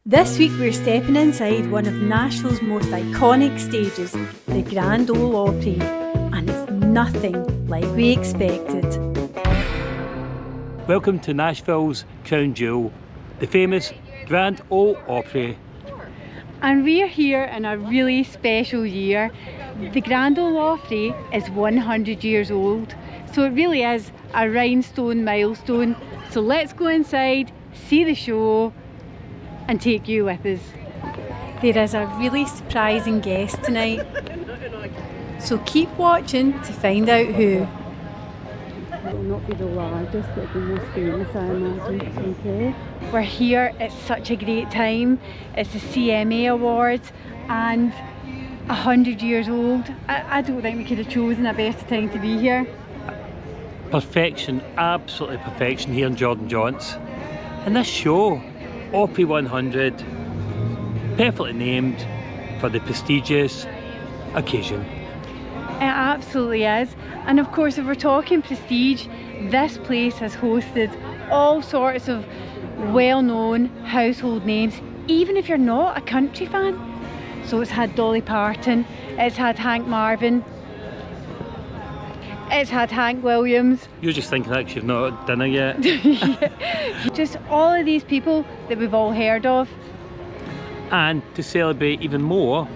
This week we're stepping inside one of Nashville's most iconic stages, the Grand Ole Opry, and it's nothing like we expected. Welcome to Nashville's crown jewel, the famous Grand Ole Opry. And we're here in a really special year. The Grand Ole Opry is 100 years old, so it really is a rhinestone milestone. So let's go inside, see the show, and take you with us. There is a really surprising guest tonight, so keep watching to find out who. It will not be the largest, but the most famous, I imagine. Okay. We're here, it's such a great time. It's the CMA Awards and 100 years old. I don't think we could have chosen a better time to be here. Perfection, absolutely perfection here in Jordan Johnts. And this show, Opry 100, perfectly named for the prestigious occasion. It absolutely is. And of course, if we're talking prestige, this place has hosted all sorts of well-known household names, even if you're not a country fan. So it's had Dolly Parton, it's had Hank Marvin, it's had Hank Williams. You're just thinking that 'cause you've not had dinner yet. Yeah. Just all of these people that we've all heard of. And to celebrate even more,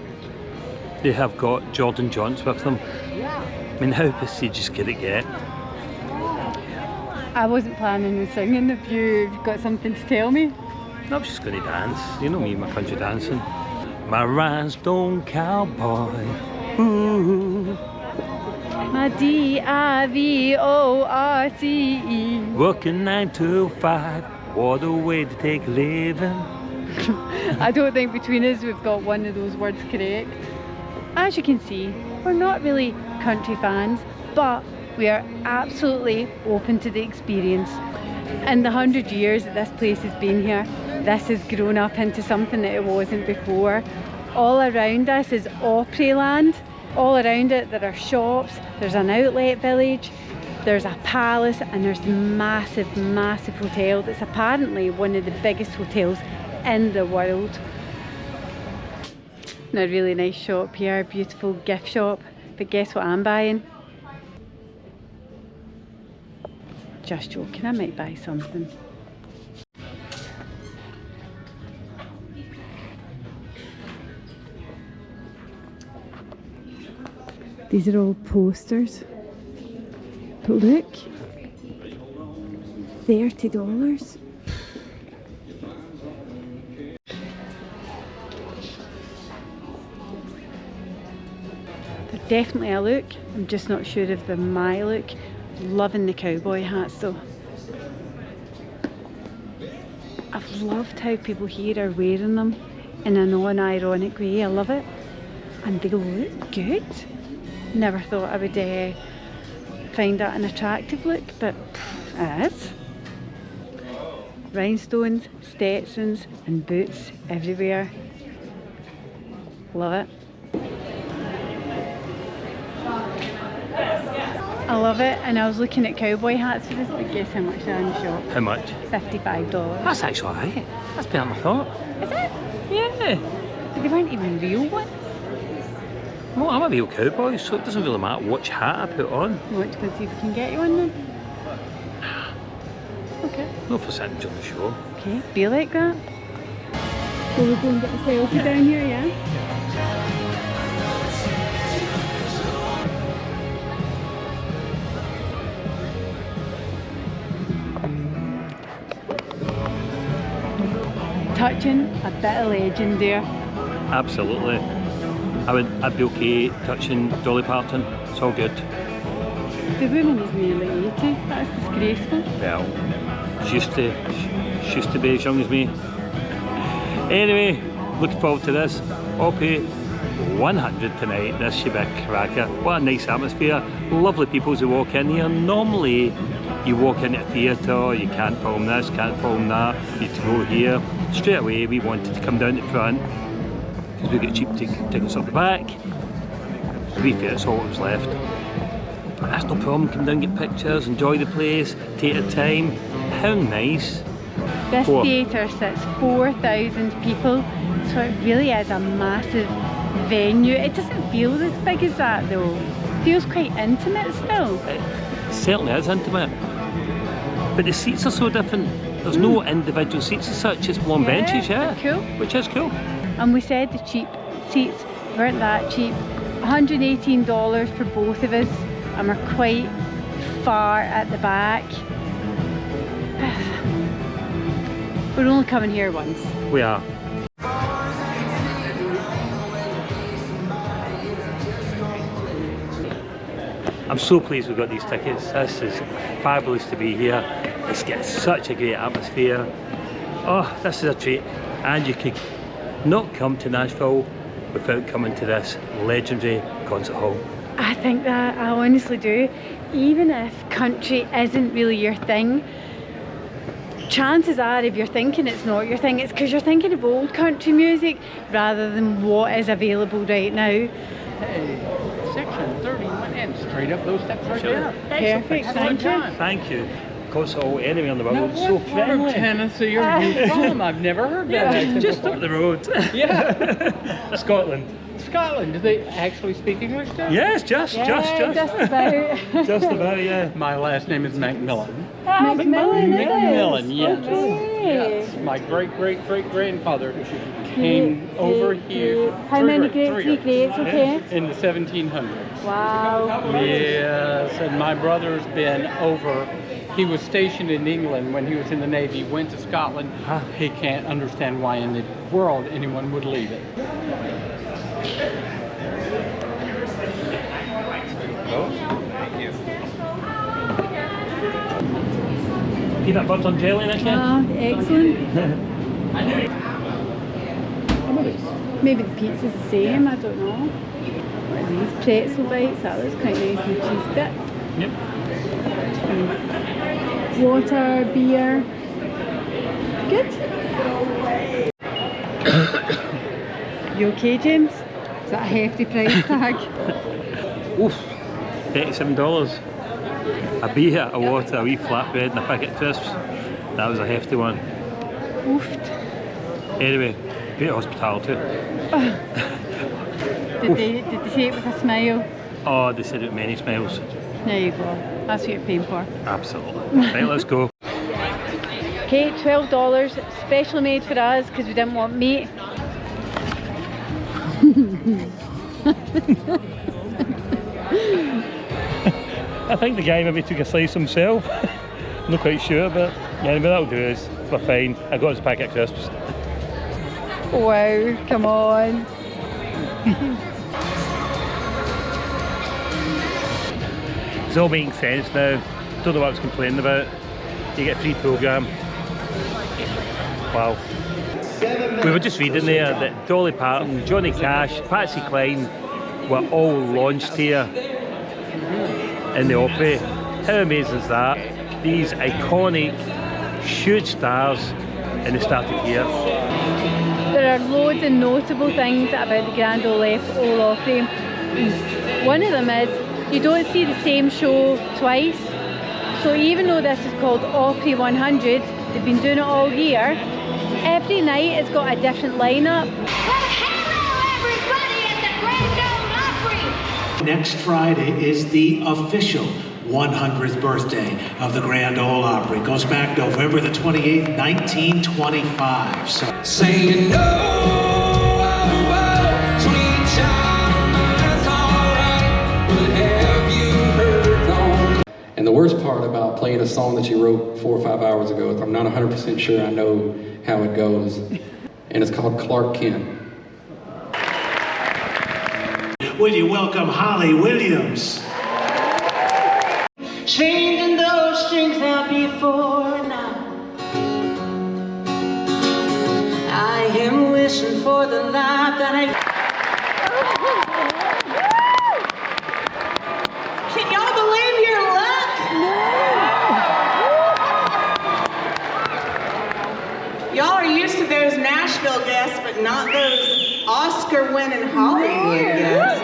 they have got Jordan Johnts with them. I mean, how prestigious could it get? I wasn't planning on singing if you've got something to tell me. I was just going to dance. You know me, my country dancing. My rhinestone cowboy. Ooh. My D-I-V-O-R-C-E. Working 9 to 5. What a way to take a living. I don't think between us we've got one of those words correct. As you can see, we're not really country fans, but we are absolutely open to the experience. In the 100 years that this place has been here, this has grown up into something that it wasn't before. All around us is Opryland. All around it there are shops, there's an outlet village, there's a palace, and there's a massive, massive hotel that's apparently one of the biggest hotels in the world. And a really nice shop here, a beautiful gift shop. But guess what I'm buying? Just joking, I might buy something. These are all posters. But look, $30. They're definitely a look. I'm just not sure if they're my look. Loving the cowboy hats though. I've loved how people here are wearing them in a non-ironic way. I love it. And they look good. Never thought I would find that an attractive look, but it is. Rhinestones, Stetsons and boots everywhere. Love it. I love it, and I was looking at cowboy hats for this, but guess how much they're in the shop? How much? $55. That's actually alright. That's better than I thought. Is it? Yeah. But they weren't even real ones. Well, I'm a real cowboy, so it doesn't really matter which hat I put on. You want to go see if we can get you one then? Okay. No for sitting on the show. Okay, be like that. Will we go and get a selfie down here, yeah? Touching a bit of legend there. Absolutely. I'd be okay touching Dolly Parton. It's all good. The woman is nearly 80. That's disgraceful. Well, she used to be as young as me. Anyway, looking forward to this. Opry 100 tonight. This should be a cracker. What a nice atmosphere. Lovely people who walk in here. Normally, you walk into a theatre, you can't film this, can't film that, you need to go here. Straight away, we wanted to come down to the front because we get cheap tickets up the back. To be fair, it's all that was left. That's no problem, come down, get pictures, enjoy the place, take your time. How nice. This 4. theatre sits 4,000 people, so it really is a massive venue. It doesn't feel as big as that though. It feels quite intimate still. It certainly is intimate. But the seats are so different. There's no individual seats as such, it's one benches, yeah. Cool. Which is cool. And we said the cheap seats weren't that cheap. $118 for both of us, and we're quite far at the back. We're only coming here once. We are. I'm so pleased we've got these tickets. This is fabulous to be here. It's got such a great atmosphere. Oh, this is a treat. And you could not come to Nashville without coming to this legendary concert hall. I think that, I honestly do. Even if country isn't really your thing, chances are if you're thinking it's not your thing, it's because you're thinking of old country music rather than what is available right now. Hey, section 31 and straight up those steps right there. Perfect, thank you. Thank you. Concert hall anyway on the Now, road, so what part of friendly. Tennessee are you from? I've never heard that accent Just before. up the road. Yeah. Scotland. Scotland, do they actually speak English there? Yes, just Just about. just about, yeah. My last name is Macmillan. Macmillan, Macmillan, yes. Okay. Yes. My great-great-great-grandfather came over here. How many three greats, okay? In the 1700s. Wow. Yes, and my brother's been over. He was stationed in England when he was in the Navy, went to Scotland. He can't understand why in the world anyone would leave it. Peanut butter and jelly, Nicky? Excellent. Maybe the pizza's the same, I don't know. What are these pretzel bites? That looks quite nice and cheese dip. Yep. Water, beer. Good. You okay, James? Is that a hefty price tag? Oof, $37. A beer, a water, a wee flatbread and a packet of crisps. That was a hefty one. Oofed. Anyway, great hospitality. Did they say it with a smile? Oh, they said it with many smiles. There you go. That's what you're paying for. Absolutely. Right, let's go. Okay, $12, specially made for us because we didn't want meat. I think the guy maybe took a slice himself. Not quite sure, but yeah, but that'll do us. We're fine. I got his packet of crisps. Wow, come on. It's all making sense now. Don't know what I was complaining about. You get a free programme. Wow. We were just reading there that Dolly Parton, Johnny Cash, Patsy Cline were all launched here in the Opry. How amazing is that? These iconic, huge stars, and they started here. There are loads of notable things about the Grand Ole Opry. One of them is you don't see the same show twice. So even though this is called Opry 100, they've been doing it all year. Every night it's got a different lineup. Next Friday is the official 100th birthday of the Grand Ole Opry. It goes back November the 28th, 1925. So saying no, sweet child, that's alright, but have you heard no? And the worst part about playing a song that you wrote 4 or 5 hours ago is I'm not 100% sure I know how it goes. And it's called Clark Kent. will you welcome Holly Williams? Changing those strings out before now. I am wishing for the life that I. Can y'all believe your luck? Y'all are used to those Nashville guests, but not those Oscar-winning Hollywood guests.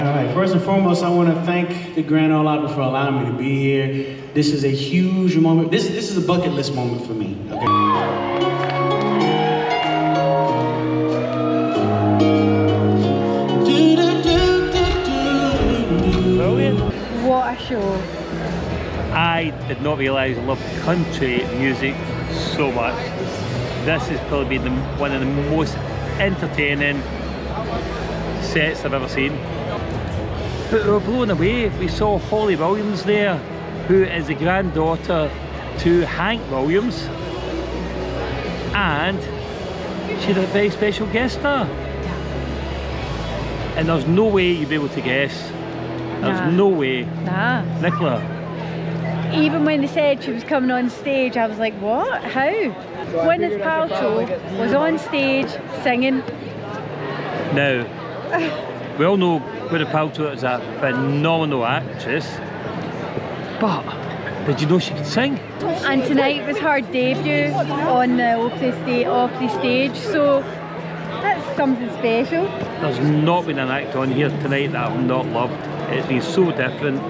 All right, first and foremost, I want to thank the Grand Ole Opry for allowing me to be here. This is a huge moment. This is a bucket list moment for me. Okay. What a show. I did not realise I loved country music so much. This has probably been one of the most entertaining sets I've ever seen. But we were blown away. We saw Holly Williams there, who is the granddaughter to Hank Williams, and she had a very special guest star. And there's no way you'd be able to guess. There's no way. Nah. Nicola. Even when they said she was coming on stage, I was like, what? How? Gwyneth Paltrow was on stage singing. Now, we all know Gwyneth Paltrow is a phenomenal actress, but did you know she could sing? And tonight was her debut on the Opry stage, so that's something special. There's not been an act on here tonight that I've not loved. It's been so different.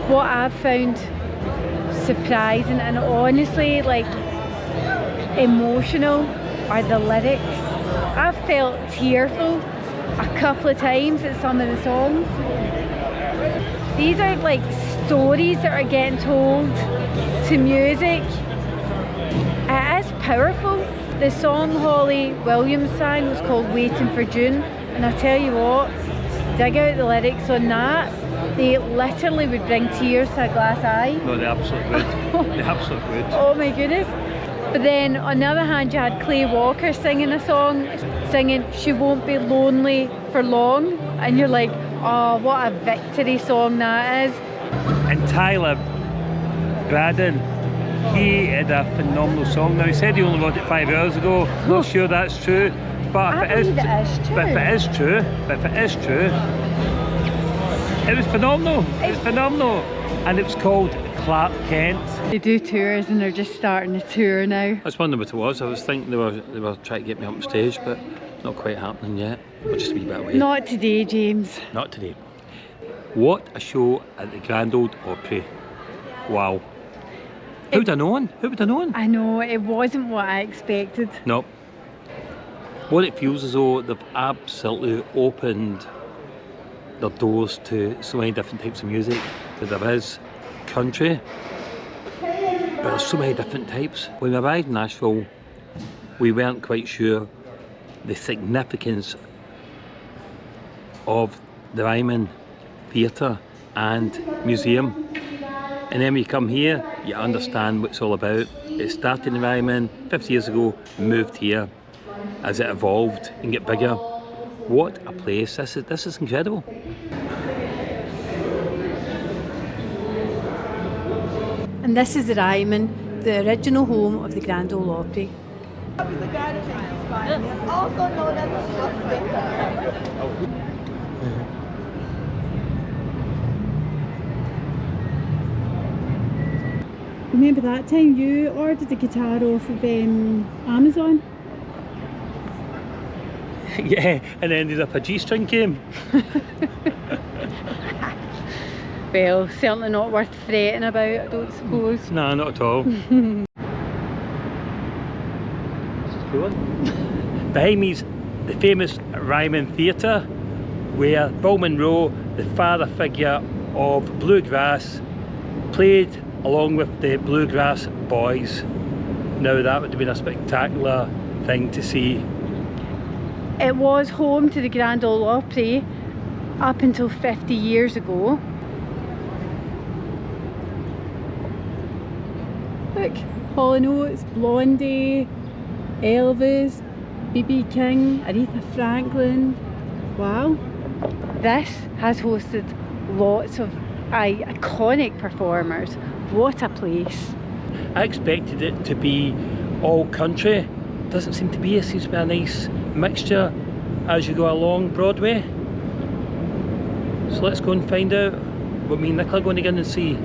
What I've found surprising and honestly like emotional are the lyrics. I've felt tearful a couple of times at some of the songs. These are like stories that are getting told to music. It is powerful. The song Holly Williams sang was called Waiting for June, and I tell you what, dig out the lyrics on that, they literally would bring tears to a glass eye. No, they absolutely would. They absolutely would. Oh my goodness. But then on the other hand, you had Clay Walker singing a song, singing She Won't Be Lonely for Long, and you're like, oh, what a victory song that is. And Tyler Braden, he had a phenomenal song. Now he said he only wrote it 5 hours ago. Not sure that's true, but if it is true, it was phenomenal. It was phenomenal, and it was called Clark Kent. They do tours and they're just starting a tour now. I was wondering what it was. I was thinking they were trying to get me up on stage, but not quite happening yet. We're just a wee bit away. Not today, James. Not today. What a show at the Grand Ole Opry. Wow. Who would have known? Who would have known? I know, it wasn't what I expected. No. What it feels as though they've absolutely opened their doors to so many different types of music. There is country, but there's so many different types. When we arrived in Nashville, we weren't quite sure the significance of the Ryman Theatre and Museum. And then when you come here, you understand what it's all about. It started in Ryman 50 years ago, moved here as it evolved and get bigger. What a place, this is incredible. And this is the Ryman, the original home of the Grand Ole Opry. Remember that time you ordered a guitar off of Amazon? Yeah, and ended up a G-string came. Well, certainly not worth fretting about, I don't suppose. No, not at all. Behind me is the famous Ryman Theatre, where Bill Monroe, the father figure of bluegrass, played along with the Bluegrass Boys. Now that would have been a spectacular thing to see. It was home to the Grand Ole Opry up until 50 years ago. Look, Hall & Oates, Blondie, Elvis, B.B. King, Aretha Franklin. Wow. This has hosted lots of iconic performers. What a place. I expected it to be all country. Doesn't seem to be. It seems to be a nice mixture as you go along Broadway. So let's go and find out what me and Nicola are going to go in and see.